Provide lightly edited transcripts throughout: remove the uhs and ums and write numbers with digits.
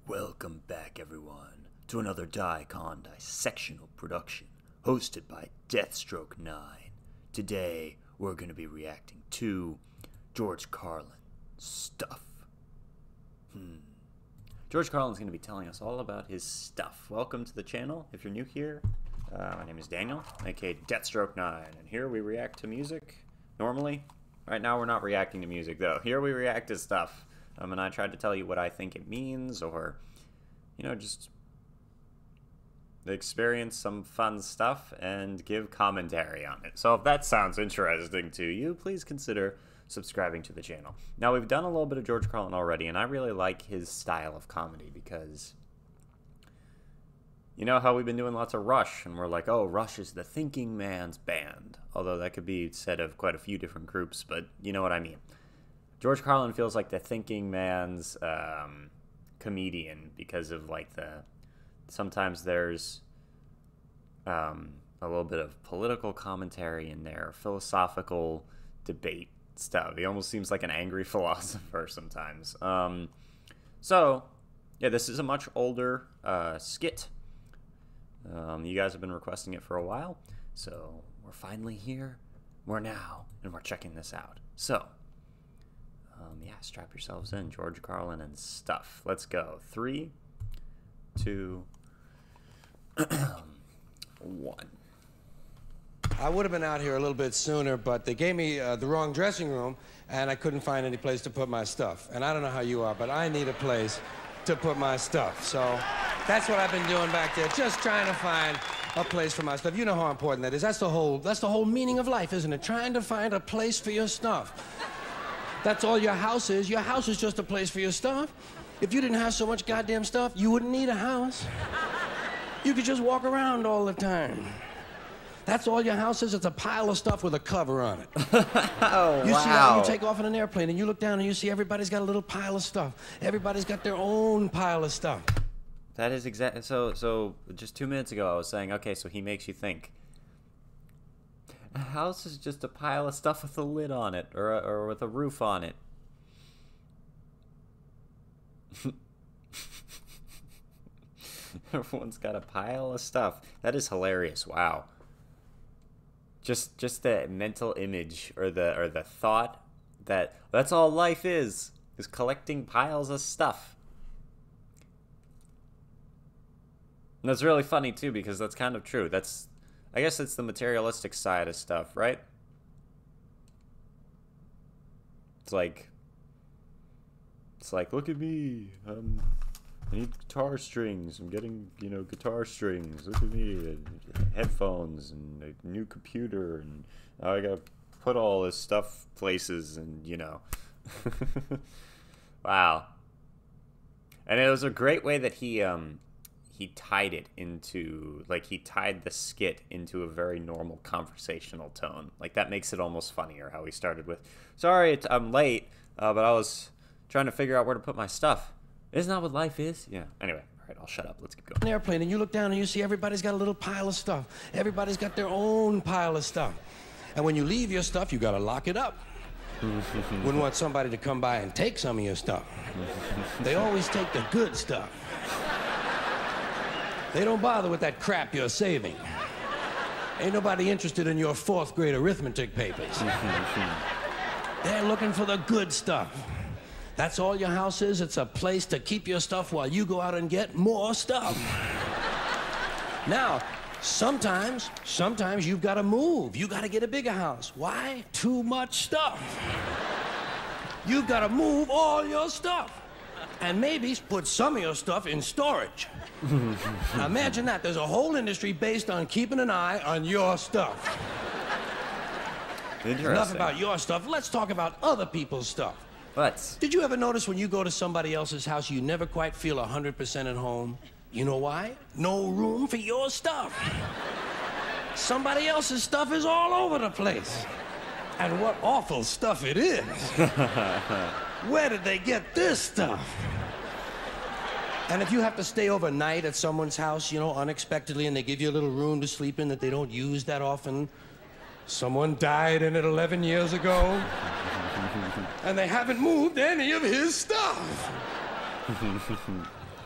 Welcome back, everyone, to another dicondissectional production hosted by Deathstroke9. Today, we're going to be reacting to George Carlin stuff. George Carlin's going to be telling us all about his stuff. Welcome to the channel. If you're new here, my name is Daniel, aka Deathstroke9, and here we react to music normally. Right now, we're not reacting to music, though. Here we react to stuff. And I tried to tell you what I think it means, or, just experience some fun stuff and give commentary on it. So if that sounds interesting to you, please consider subscribing to the channel. Now, we've done a little bit of George Carlin already, and I really like his style of comedy because, you know how we've been doing lots of Rush, and we're like, oh, Rush is the thinking man's band. Although that could be said of quite a few different groups, but you know what I mean. George Carlin feels like the thinking man's comedian because of sometimes there's a little bit of political commentary in there, philosophical debate stuff. He almost seems like an angry philosopher sometimes. So, yeah, this is a much older skit. You guys have been requesting it for a while, so we're finally here. We're now, and we're checking this out. So, yeah, strap yourselves in. George Carlin and stuff. Let's go. 3, 2, 1. I would have been out here a little bit sooner, but they gave me the wrong dressing room, and I couldn't find any place to put my stuff. And I don't know how you are, but I need a place to put my stuff. So that's what I've been doing back there, just trying to find a place for my stuff. You know how important that is. That's the whole meaning of life, isn't it? Trying to find a place for your stuff. That's all your house is. Your house is just a place for your stuff. If you didn't have so much goddamn stuff, you wouldn't need a house. You could just walk around all the time. That's all your house is. It's a pile of stuff with a cover on it. Oh, you wow. see how you take off in an airplane and you look down and you see everybody's got a little pile of stuff. Everybody's got their own pile of stuff. That is exactly so just 2 minutes ago I was saying, okay, so he makes you think a house is just a pile of stuff with a lid on it, or with a roof on it. Everyone's got a pile of stuff. That is hilarious. Wow. Just the mental image or the thought that that's all life is collecting piles of stuff. And that's really funny too, because that's kind of true. I guess it's the materialistic side of stuff, right? It's like, look at me. I need guitar strings. I'm getting, guitar strings. Look at me. Headphones and a new computer. And I got to put all this stuff places and, Wow. And it was a great way that he tied it into, he tied the skit into a very normal conversational tone. That makes it almost funnier how he started with, sorry, I'm late, but I was trying to figure out where to put my stuff. Isn't that what life is? Yeah. Anyway, all right, I'll shut up. Let's keep going. An airplane, and you look down and you see everybody's got a little pile of stuff. Everybody's got their own pile of stuff. And when you leave your stuff, you got to lock it up. Wouldn't want somebody to come by and take some of your stuff. They always take the good stuff. They don't bother with that crap you're saving. Ain't nobody interested in your 4th grade arithmetic papers. They're looking for the good stuff. That's all your house is. It's a place to keep your stuff while you go out and get more stuff. Now, sometimes you've got to move. You got to get a bigger house. Why? Too much stuff. You've got to move all your stuff. And maybe put some of your stuff in storage. Now imagine that. There's a whole industry based on keeping an eye on your stuff. Interesting. Enough about your stuff. Let's talk about other people's stuff. What? Did you ever notice when you go to somebody else's house, you never quite feel 100% at home? You know why? No room for your stuff. Somebody else's stuff is all over the place. And what awful stuff it is. Where did they get this stuff? And if you have to stay overnight at someone's house, unexpectedly, and they give you a little room to sleep in that they don't use that often, someone died in it 11 years ago, and they haven't moved any of his stuff.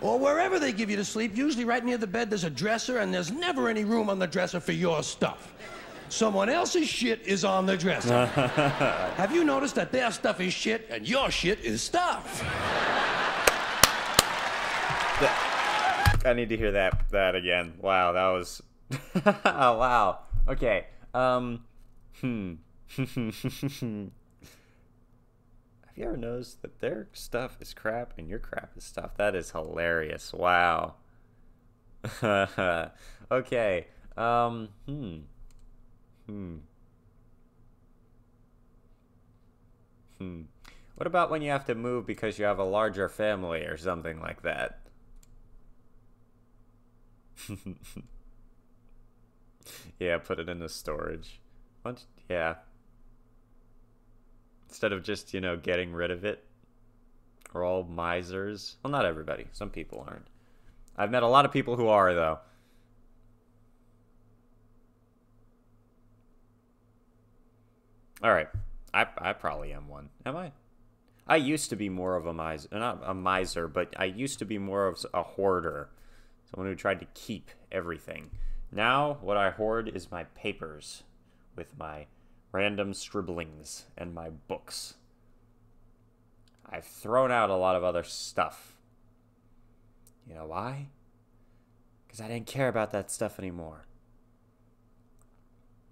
or wherever they give you to sleep, usually right near the bed, there's a dresser, and there's never any room on the dresser for your stuff. Someone else's shit is on the dresser. Have you noticed that their stuff is shit and your shit is stuff? I need to hear that again. Wow, that was... Oh, wow. Okay. Have you ever noticed that their stuff is crap and your crap is stuff? That is hilarious. Wow. Okay. What about when you have to move because you have a larger family or something like that? Yeah, put it in the storage. Yeah. Instead of just, you know, getting rid of it. We're all misers. Well, not everybody. Some people aren't. I've met a lot of people who are, though. Alright. I probably am one. Am I? I used to be more of a miser. Not a miser, but I used to be more of a hoarder. Someone who tried to keep everything. Now, what I hoard is my papers with my random scribblings and my books. I've thrown out a lot of other stuff. You know why? Because I didn't care about that stuff anymore.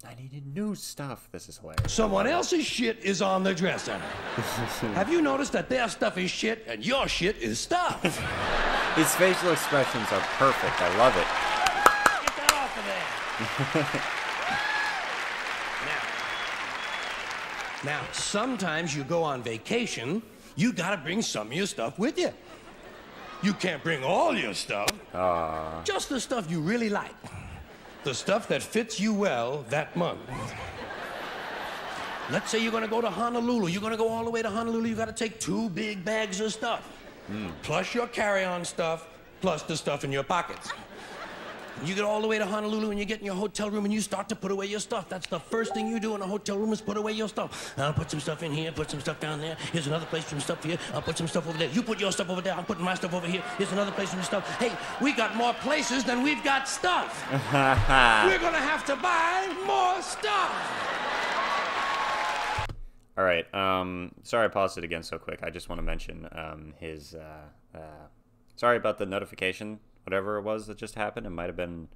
I needed new stuff. This is hilarious. Someone else's shit is on the dresser. Have you noticed that their stuff is shit and your shit is stuff? His facial expressions are perfect. I love it. Get that off of there. Now, sometimes you go on vacation, you gotta bring some of your stuff with you. You can't bring all your stuff. Just the stuff you really like. The stuff that fits you well that month. Let's say you're gonna go to Honolulu. You're gonna go all the way to Honolulu. You gotta take 2 big bags of stuff. Plus your carry-on stuff, plus the stuff in your pockets. You get all the way to Honolulu and you get in your hotel room and you start to put away your stuff. That's the first thing you do in a hotel room is put away your stuff. I'll put some stuff in here, put some stuff down there. Here's another place for some stuff here. I'll put some stuff over there. You put your stuff over there. I'm putting my stuff over here. Here's another place for some stuff. Hey, we got more places than we've got stuff. We're gonna have to buy more stuff. All right. Sorry I paused it again so quick. I just want to mention sorry about the notification. Whatever it was that just happened. It might have been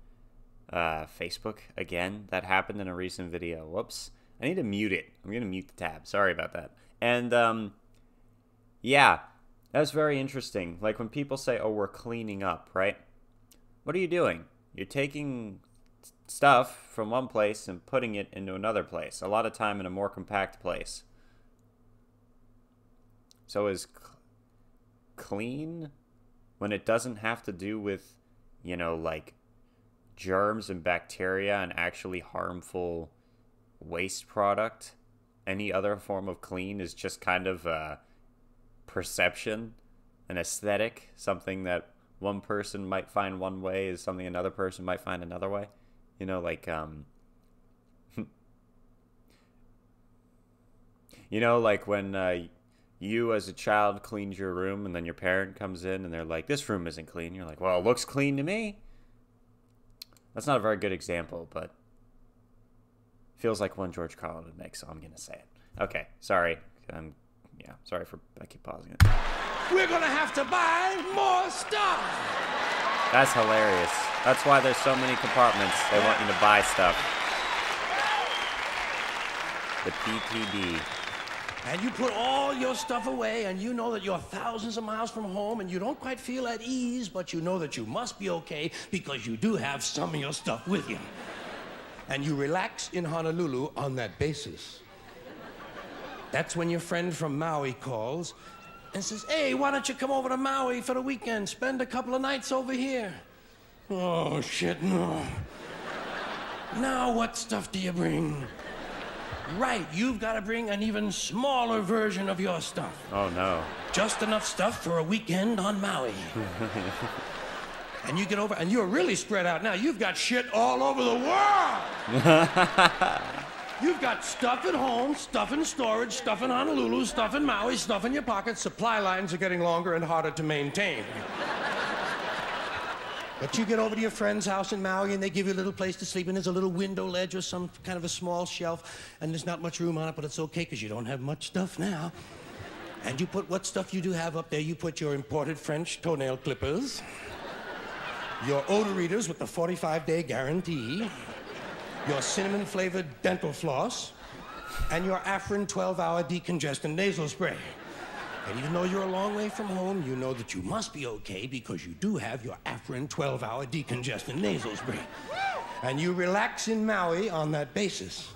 Facebook again. That happened in a recent video. Whoops. I need to mute it. I'm going to mute the tab. Sorry about that. And, yeah, that's very interesting. Like when people say, oh, we're cleaning up, right? What are you doing? You're taking stuff from one place and putting it into another place. A lot of time in a more compact place. So is clean... when it doesn't have to do with, you know, like germs and bacteria and actually harmful waste product. Any other form of clean is just kind of a perception, an aesthetic, something that one person might find one way is something another person might find another way. You know, like, you know, like when, you, as a child, cleaned your room, and then your parent comes in, and they're like, this room isn't clean. You're like, well, it looks clean to me. That's not a very good example, but feels like one George Carlin would make, so I'm going to say it. Okay, sorry. Yeah, sorry for I keep pausing it. We're going to have to buy more stuff. That's hilarious. That's why there's so many compartments. They want you to buy stuff. The PTD. And you put all your stuff away, and you know that you're thousands of miles from home, and you don't quite feel at ease, but you know that you must be okay because you do have some of your stuff with you. And you relax in Honolulu on that basis. That's when your friend from Maui calls and says, hey, why don't you come over to Maui for the weekend? Spend a couple of nights over here. Oh, shit, no. Now what stuff do you bring? Right, you've got to bring an even smaller version of your stuff. Oh, no. Just enough stuff for a weekend on Maui. And you get over, and you're really spread out now. You've got shit all over the world. You've got stuff at home, stuff in storage, stuff in Honolulu, stuff in Maui, stuff in your pockets. Supply lines are getting longer and harder to maintain. But you get over to your friend's house in Maui and they give you a little place to sleep and there's a little window ledge or some kind of a small shelf and there's not much room on it, but it's okay because you don't have much stuff now. And you put what stuff you do have up there. You put your imported French toenail clippers, your odor readers with the 45-day guarantee, your cinnamon-flavored dental floss, and your Afrin 12-hour decongestant nasal spray. And even though you're a long way from home, you know that you must be okay because you do have your Afrin 12-hour decongestant nasal spray. And you relax in Maui on that basis.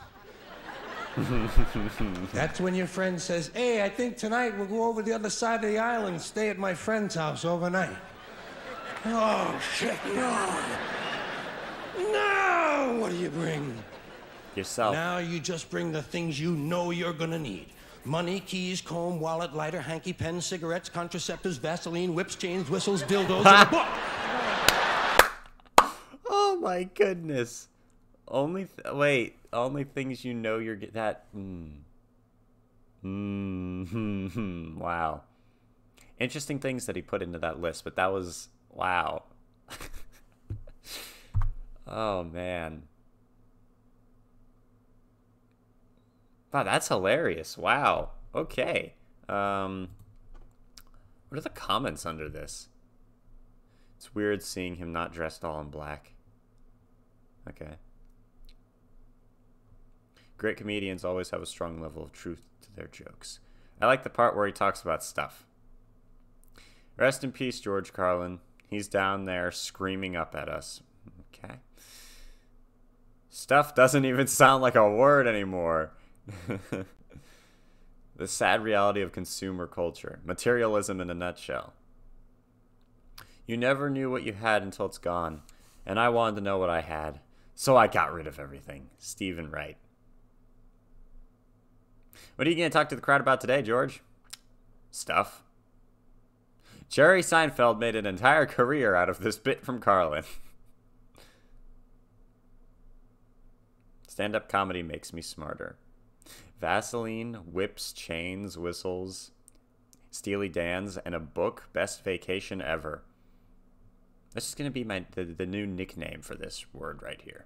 That's when your friend says, hey, I think tonight we'll go over the other side of the island and stay at my friend's house overnight. Oh, shit, no. No! What do you bring? Yourself. Now you just bring the things you know you're gonna need. Money, keys, comb, wallet, lighter, hanky, pen, cigarettes, contraceptives, Vaseline, whips, chains, whistles, dildos, and a book. Oh my goodness. Only things you know you're that. Wow. Interesting things that he put into that list, but that was wow. Oh man. Wow, that's hilarious. Wow. Okay. What are the comments under this? It's weird seeing him not dressed all in black. Okay. Great comedians always have a strong level of truth to their jokes. I like the part where he talks about stuff. Rest in peace, George Carlin. He's down there screaming up at us. Okay. Stuff doesn't even sound like a word anymore. The sad reality of consumer culture. Materialism in a nutshell. You never knew what you had until it's gone. And I wanted to know what I had. So I got rid of everything. Stephen Wright. What are you going to talk to the crowd about today, George? Stuff. Jerry Seinfeld made an entire career out of this bit from Carlin. Stand-up comedy makes me smarter. Vaseline, whips, chains, whistles, Steely Dan's, and a book. Best vacation ever. This is going to be the new nickname for this word right here.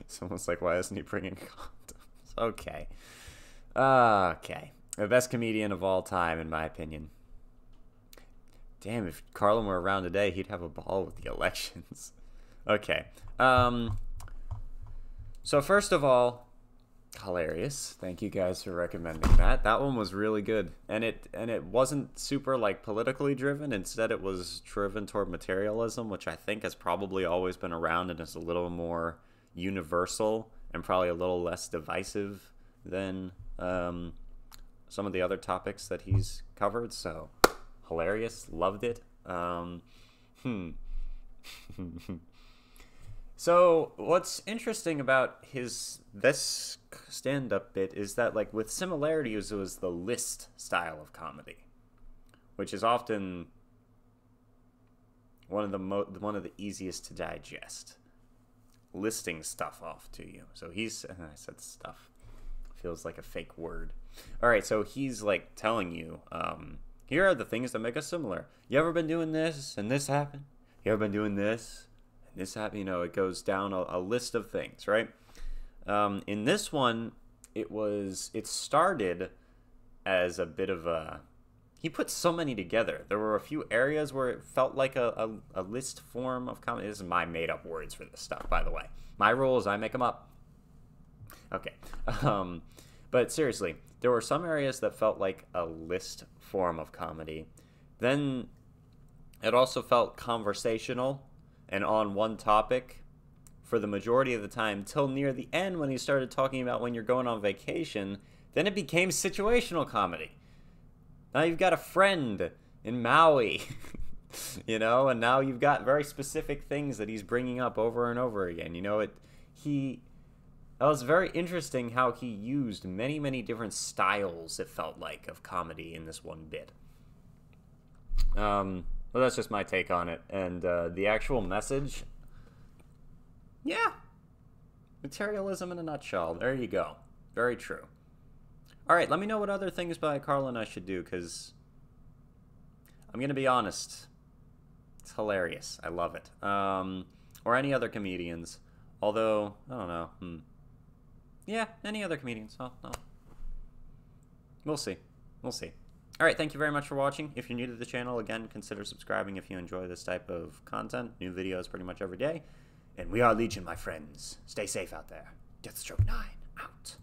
Someone's like, why isn't he bringing condoms? Okay. Okay. The best comedian of all time, in my opinion. Damn, if Carlin were around today, he'd have a ball with the elections. Okay. So first of all, hilarious. Thank you guys for recommending that. That one was really good. And it wasn't super like politically driven. Instead it was driven toward materialism, which I think has probably always been around and is a little more universal and probably a little less divisive than some of the other topics that he's covered. So hilarious. Loved it. So what's interesting about this stand-up bit is that, like, with similarities, it was the list style of comedy, which is often one of the easiest to digest. Listing stuff off to you. So I said stuff. Feels like a fake word. All right, so he's like telling you, here are the things that make us similar. You ever been doing this and this happened? You ever been doing this? This happened, you know, it goes down a list of things, right? In this one, it started as a bit of a, he put so many together. There were a few areas where it felt like a list form of comedy. This is my made-up words for this stuff, by the way. My rules, I make them up. Okay. But seriously, there were some areas that felt like a list form of comedy. Then it also felt conversational and on one topic for the majority of the time till near the end when he started talking about when you're going on vacation. Then it became situational comedy. Now you've got a friend in Maui, you know, and now you've got very specific things that he's bringing up over and over again. You know, that was very interesting how he used many, many different styles, it felt like, of comedy in this one bit. Well, that's just my take on it. And the actual message, yeah, materialism in a nutshell. There you go. Very true. All right, let me know what other things by Carlin I should do, because I'm going to be honest. It's hilarious. I love it. Or any other comedians. Although, I don't know. Yeah, any other comedians. We'll see. We'll see. All right, thank you very much for watching. If you're new to the channel, again, consider subscribing if you enjoy this type of content. New videos pretty much every day. And we are Legion, my friends. Stay safe out there. Deathstroke 9, out.